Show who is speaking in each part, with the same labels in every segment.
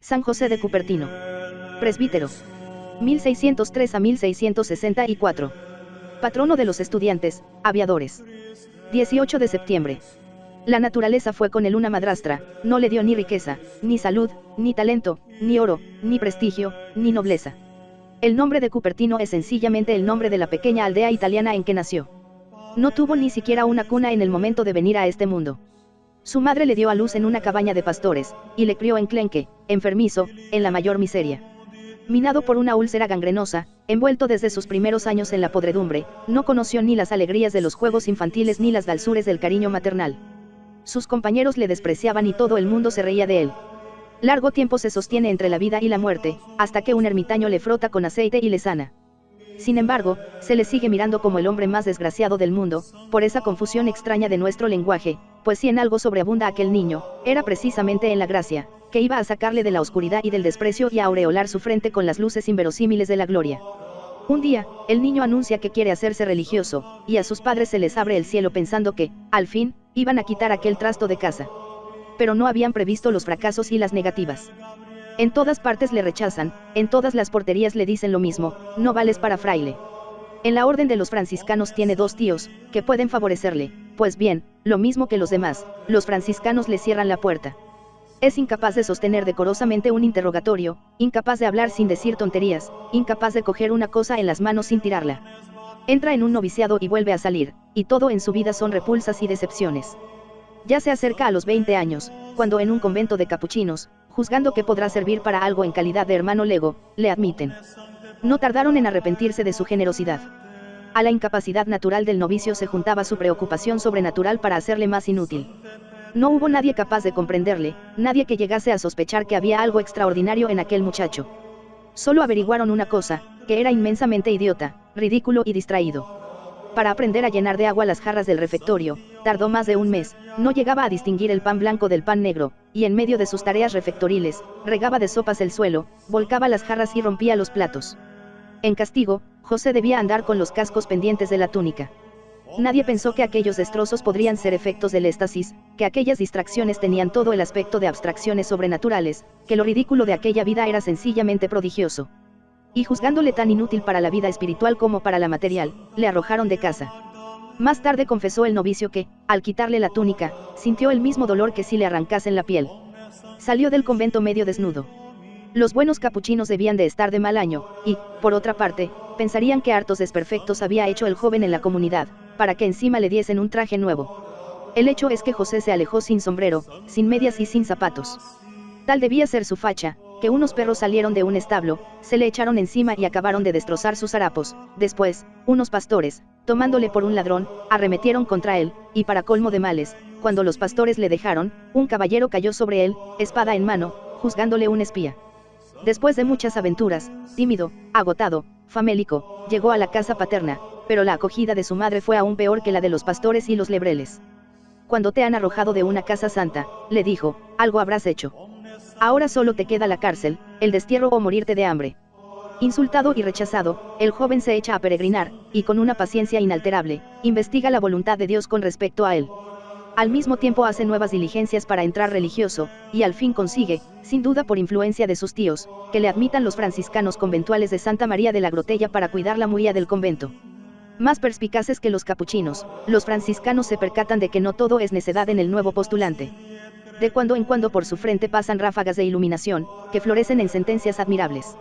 Speaker 1: San José de Cupertino. Presbítero. 1603 a 1664. Patrono de los estudiantes, aviadores. 18 de septiembre. La naturaleza fue con él una madrastra, no le dio ni riqueza, ni salud, ni talento, ni oro, ni prestigio, ni nobleza. El nombre de Cupertino es sencillamente el nombre de la pequeña aldea italiana en que nació. No tuvo ni siquiera una cuna en el momento de venir a este mundo. Su madre le dio a luz en una cabaña de pastores, y le crió enclenque, enfermizo, en la mayor miseria. Minado por una úlcera gangrenosa, envuelto desde sus primeros años en la podredumbre, no conoció ni las alegrías de los juegos infantiles ni las dulzuras del cariño maternal. Sus compañeros le despreciaban y todo el mundo se reía de él. Largo tiempo se sostiene entre la vida y la muerte, hasta que un ermitaño le frota con aceite y le sana. Sin embargo, se le sigue mirando como el hombre más desgraciado del mundo, por esa confusión extraña de nuestro lenguaje, pues si en algo sobreabunda aquel niño, era precisamente en la gracia, que iba a sacarle de la oscuridad y del desprecio y a aureolar su frente con las luces inverosímiles de la gloria. Un día, el niño anuncia que quiere hacerse religioso, y a sus padres se les abre el cielo pensando que, al fin, iban a quitar aquel trasto de casa. Pero no habían previsto los fracasos y las negativas. En todas partes le rechazan, en todas las porterías le dicen lo mismo, no vales para fraile. En la orden de los franciscanos tiene 2 tíos, que pueden favorecerle, pues bien, lo mismo que los demás, los franciscanos le cierran la puerta. Es incapaz de sostener decorosamente un interrogatorio, incapaz de hablar sin decir tonterías, incapaz de coger una cosa en las manos sin tirarla. Entra en un noviciado y vuelve a salir, y todo en su vida son repulsas y decepciones. Ya se acerca a los 20 años, cuando en un convento de capuchinos, juzgando que podrá servir para algo en calidad de hermano lego, le admiten. No tardaron en arrepentirse de su generosidad. A la incapacidad natural del novicio se juntaba su preocupación sobrenatural para hacerle más inútil. No hubo nadie capaz de comprenderle, nadie que llegase a sospechar que había algo extraordinario en aquel muchacho. Solo averiguaron una cosa, que era inmensamente idiota, ridículo y distraído. Para aprender a llenar de agua las jarras del refectorio, tardó más de un mes, no llegaba a distinguir el pan blanco del pan negro, y en medio de sus tareas refectoriles, regaba de sopas el suelo, volcaba las jarras y rompía los platos. En castigo, José debía andar con los cascos pendientes de la túnica. Nadie pensó que aquellos destrozos podrían ser efectos del éxtasis, que aquellas distracciones tenían todo el aspecto de abstracciones sobrenaturales, que lo ridículo de aquella vida era sencillamente prodigioso. Y juzgándole tan inútil para la vida espiritual como para la material, le arrojaron de casa. Más tarde confesó el novicio que, al quitarle la túnica, sintió el mismo dolor que si le arrancasen la piel. Salió del convento medio desnudo. Los buenos capuchinos debían de estar de mal año, y, por otra parte, pensarían que hartos desperfectos había hecho el joven en la comunidad, para que encima le diesen un traje nuevo. El hecho es que José se alejó sin sombrero, sin medias y sin zapatos. Tal debía ser su facha, que unos perros salieron de un establo, se le echaron encima y acabaron de destrozar sus harapos. Después, unos pastores, tomándole por un ladrón, arremetieron contra él, y para colmo de males, cuando los pastores le dejaron, un caballero cayó sobre él, espada en mano, juzgándole un espía. Después de muchas aventuras, tímido, agotado, famélico, llegó a la casa paterna, pero la acogida de su madre fue aún peor que la de los pastores y los lebreles. Cuando te han arrojado de una casa santa, le dijo, algo habrás hecho. Ahora solo te queda la cárcel, el destierro o morirte de hambre. Insultado y rechazado, el joven se echa a peregrinar, y con una paciencia inalterable, investiga la voluntad de Dios con respecto a él. Al mismo tiempo hace nuevas diligencias para entrar religioso, y al fin consigue, sin duda por influencia de sus tíos, que le admitan los franciscanos conventuales de Santa María de la Grotella para cuidar la muía del convento. Más perspicaces que los capuchinos, los franciscanos se percatan de que no todo es necedad en el nuevo postulante. De cuando en cuando por su frente pasan ráfagas de iluminación, que florecen en sentencias admirables.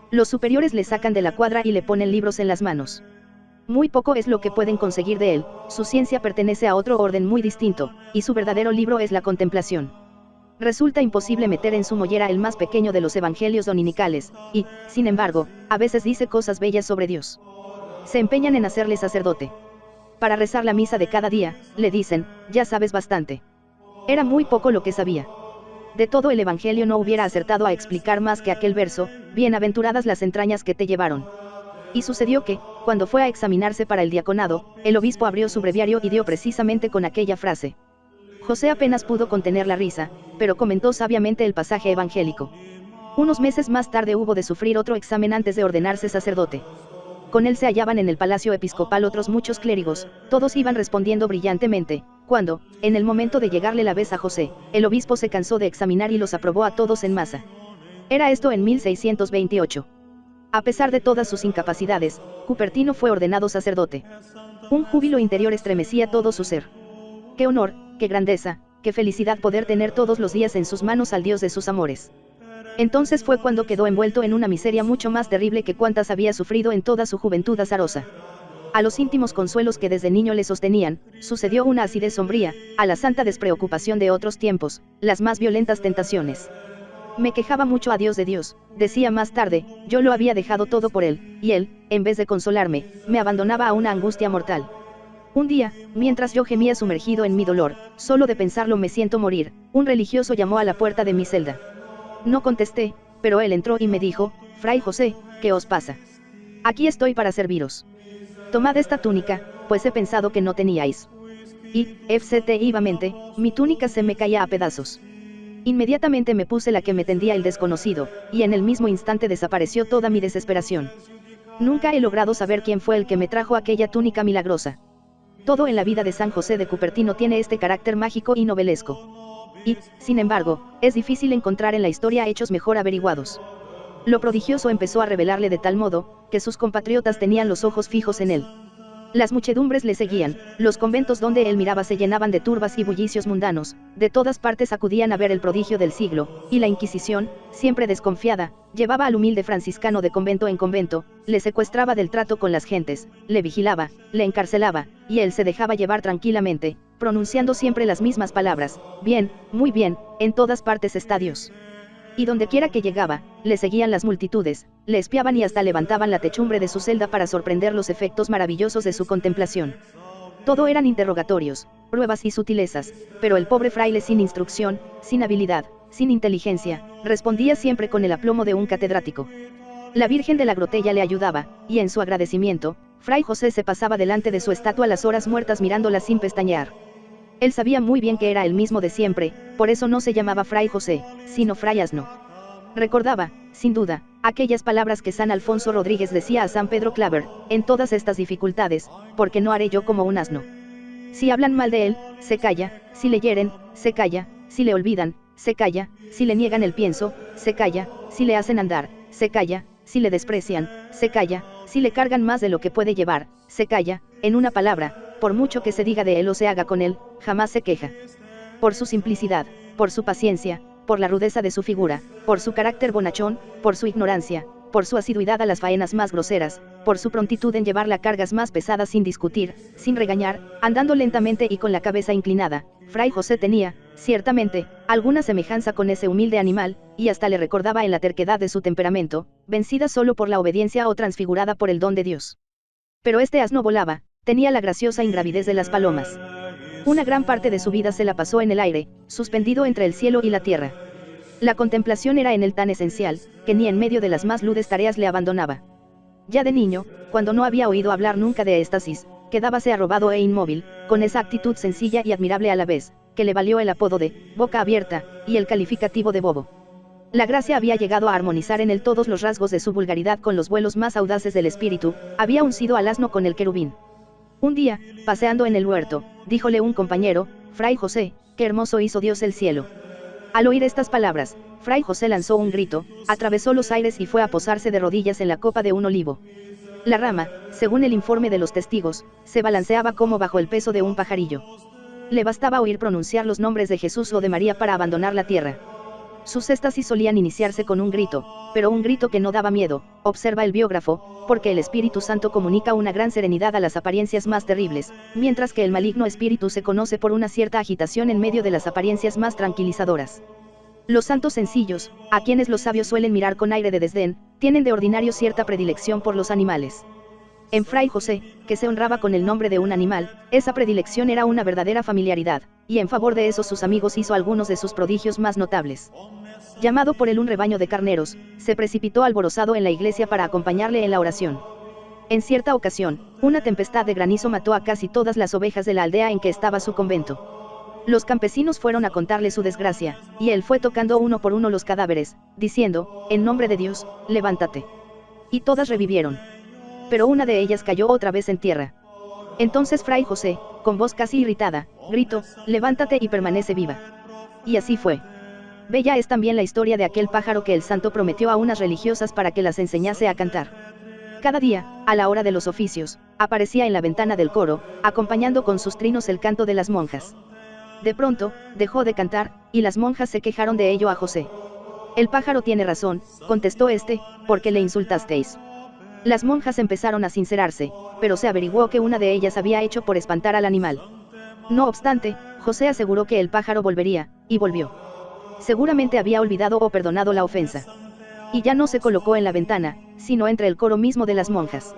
Speaker 1: Los superiores le sacan de la cuadra y le ponen libros en las manos. Muy poco es lo que pueden conseguir de él, su ciencia pertenece a otro orden muy distinto, y su verdadero libro es la contemplación. Resulta imposible meter en su mollera el más pequeño de los evangelios dominicales, y, sin embargo, a veces dice cosas bellas sobre Dios. Se empeñan en hacerle sacerdote. Para rezar la misa de cada día, le dicen, ya sabes bastante. Era muy poco lo que sabía. De todo el evangelio no hubiera acertado a explicar más que aquel verso, bienaventuradas las entrañas que te llevaron. Y sucedió que, cuando fue a examinarse para el diaconado, el obispo abrió su breviario y dio precisamente con aquella frase. José apenas pudo contener la risa, pero comentó sabiamente el pasaje evangélico. Unos meses más tarde hubo de sufrir otro examen antes de ordenarse sacerdote. Con él se hallaban en el palacio episcopal otros muchos clérigos, todos iban respondiendo brillantemente, cuando, en el momento de llegarle la vez a José, el obispo se cansó de examinar y los aprobó a todos en masa. Era esto en 1628. A pesar de todas sus incapacidades, Cupertino fue ordenado sacerdote. Un júbilo interior estremecía todo su ser. ¡Qué honor, qué grandeza, qué felicidad poder tener todos los días en sus manos al Dios de sus amores! Entonces fue cuando quedó envuelto en una miseria mucho más terrible que cuantas había sufrido en toda su juventud azarosa. A los íntimos consuelos que desde niño le sostenían, sucedió una acidez sombría, a la santa despreocupación de otros tiempos, las más violentas tentaciones. Me quejaba mucho a Dios de Dios, decía más tarde, yo lo había dejado todo por él, y él, en vez de consolarme, me abandonaba a una angustia mortal. Un día, mientras yo gemía sumergido en mi dolor, solo de pensarlo me siento morir, un religioso llamó a la puerta de mi celda. No contesté, pero él entró y me dijo, Fray José, ¿qué os pasa? Aquí estoy para serviros. Tomad esta túnica, pues he pensado que no teníais. Y, efectivamente, mi túnica se me caía a pedazos. Inmediatamente me puse la que me tendía el desconocido, y en el mismo instante desapareció toda mi desesperación. Nunca he logrado saber quién fue el que me trajo aquella túnica milagrosa. Todo en la vida de San José de Cupertino tiene este carácter mágico y novelesco. Y, sin embargo, es difícil encontrar en la historia hechos mejor averiguados. Lo prodigioso empezó a revelarle de tal modo, que sus compatriotas tenían los ojos fijos en él. Las muchedumbres le seguían, los conventos donde él miraba se llenaban de turbas y bullicios mundanos, de todas partes acudían a ver el prodigio del siglo, y la Inquisición, siempre desconfiada, llevaba al humilde franciscano de convento en convento, le secuestraba del trato con las gentes, le vigilaba, le encarcelaba, y él se dejaba llevar tranquilamente, pronunciando siempre las mismas palabras, bien, muy bien, en todas partes está Dios. Y dondequiera que llegaba, le seguían las multitudes, le espiaban y hasta levantaban la techumbre de su celda para sorprender los efectos maravillosos de su contemplación. Todo eran interrogatorios, pruebas y sutilezas, pero el pobre fraile sin instrucción, sin habilidad, sin inteligencia, respondía siempre con el aplomo de un catedrático. La Virgen de la Grotella le ayudaba, y en su agradecimiento, Fray José se pasaba delante de su estatua las horas muertas mirándola sin pestañear. Él sabía muy bien que era el mismo de siempre, por eso no se llamaba Fray José, sino Fray Asno. Recordaba, sin duda, aquellas palabras que San Alfonso Rodríguez decía a San Pedro Claver, en todas estas dificultades, porque no haré yo como un asno. Si hablan mal de él, se calla, si le hieren, se calla, si le olvidan, se calla, si le niegan el pienso, se calla, si le hacen andar, se calla, si le desprecian, se calla, si le cargan más de lo que puede llevar, se calla, en una palabra, por mucho que se diga de él o se haga con él, jamás se queja. Por su simplicidad, por su paciencia, por la rudeza de su figura, por su carácter bonachón, por su ignorancia, por su asiduidad a las faenas más groseras, por su prontitud en llevar las cargas más pesadas sin discutir, sin regañar, andando lentamente y con la cabeza inclinada, Fray José tenía, ciertamente, alguna semejanza con ese humilde animal, y hasta le recordaba en la terquedad de su temperamento, vencida solo por la obediencia o transfigurada por el don de Dios. Pero este asno volaba, tenía la graciosa ingravidez de las palomas. Una gran parte de su vida se la pasó en el aire, suspendido entre el cielo y la tierra. La contemplación era en él tan esencial, que ni en medio de las más ludes tareas le abandonaba. Ya de niño, cuando no había oído hablar nunca de éxtasis, quedábase arrobado e inmóvil, con esa actitud sencilla y admirable a la vez, que le valió el apodo de boca abierta, y el calificativo de bobo. La gracia había llegado a armonizar en él todos los rasgos de su vulgaridad con los vuelos más audaces del espíritu, había uncido al asno con el querubín. Un día, paseando en el huerto, díjole un compañero, Fray José, qué hermoso hizo Dios el cielo. Al oír estas palabras, Fray José lanzó un grito, atravesó los aires y fue a posarse de rodillas en la copa de un olivo. La rama, según el informe de los testigos, se balanceaba como bajo el peso de un pajarillo. Le bastaba oír pronunciar los nombres de Jesús o de María para abandonar la tierra. Sus éxtasis solían iniciarse con un grito, pero un grito que no daba miedo, observa el biógrafo, porque el Espíritu Santo comunica una gran serenidad a las apariencias más terribles, mientras que el maligno espíritu se conoce por una cierta agitación en medio de las apariencias más tranquilizadoras. Los santos sencillos, a quienes los sabios suelen mirar con aire de desdén, tienen de ordinario cierta predilección por los animales. En Fray José, que se honraba con el nombre de un animal, esa predilección era una verdadera familiaridad, y en favor de esos sus amigos hizo algunos de sus prodigios más notables. Llamado por él un rebaño de carneros, se precipitó alborozado en la iglesia para acompañarle en la oración. En cierta ocasión, una tempestad de granizo mató a casi todas las ovejas de la aldea en que estaba su convento. Los campesinos fueron a contarle su desgracia, y él fue tocando uno por uno los cadáveres, diciendo, en nombre de Dios, levántate. Y todas revivieron. Pero una de ellas cayó otra vez en tierra. Entonces Fray José, con voz casi irritada, gritó, levántate y permanece viva. Y así fue. Bella es también la historia de aquel pájaro que el santo prometió a unas religiosas para que las enseñase a cantar. Cada día, a la hora de los oficios, aparecía en la ventana del coro, acompañando con sus trinos el canto de las monjas. De pronto, dejó de cantar, y las monjas se quejaron de ello a José. El pájaro tiene razón, contestó este, ¿por qué le insultasteis? Las monjas empezaron a sincerarse, pero se averiguó que una de ellas había hecho por espantar al animal. No obstante, José aseguró que el pájaro volvería, y volvió. Seguramente había olvidado o perdonado la ofensa. Y ya no se colocó en la ventana, sino entre el coro mismo de las monjas.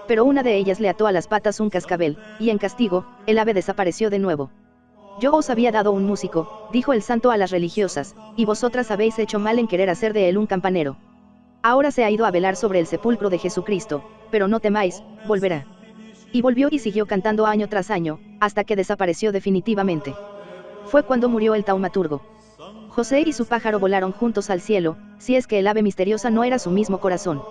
Speaker 1: Pero una de ellas le ató a las patas un cascabel, y en castigo, el ave desapareció de nuevo. Yo os había dado un músico, dijo el santo a las religiosas, y vosotras habéis hecho mal en querer hacer de él un campanero. Ahora se ha ido a velar sobre el sepulcro de Jesucristo, pero no temáis, volverá. Y volvió y siguió cantando año tras año, hasta que desapareció definitivamente. Fue cuando murió el taumaturgo. José y su pájaro volaron juntos al cielo, si es que el ave misteriosa no era su mismo corazón.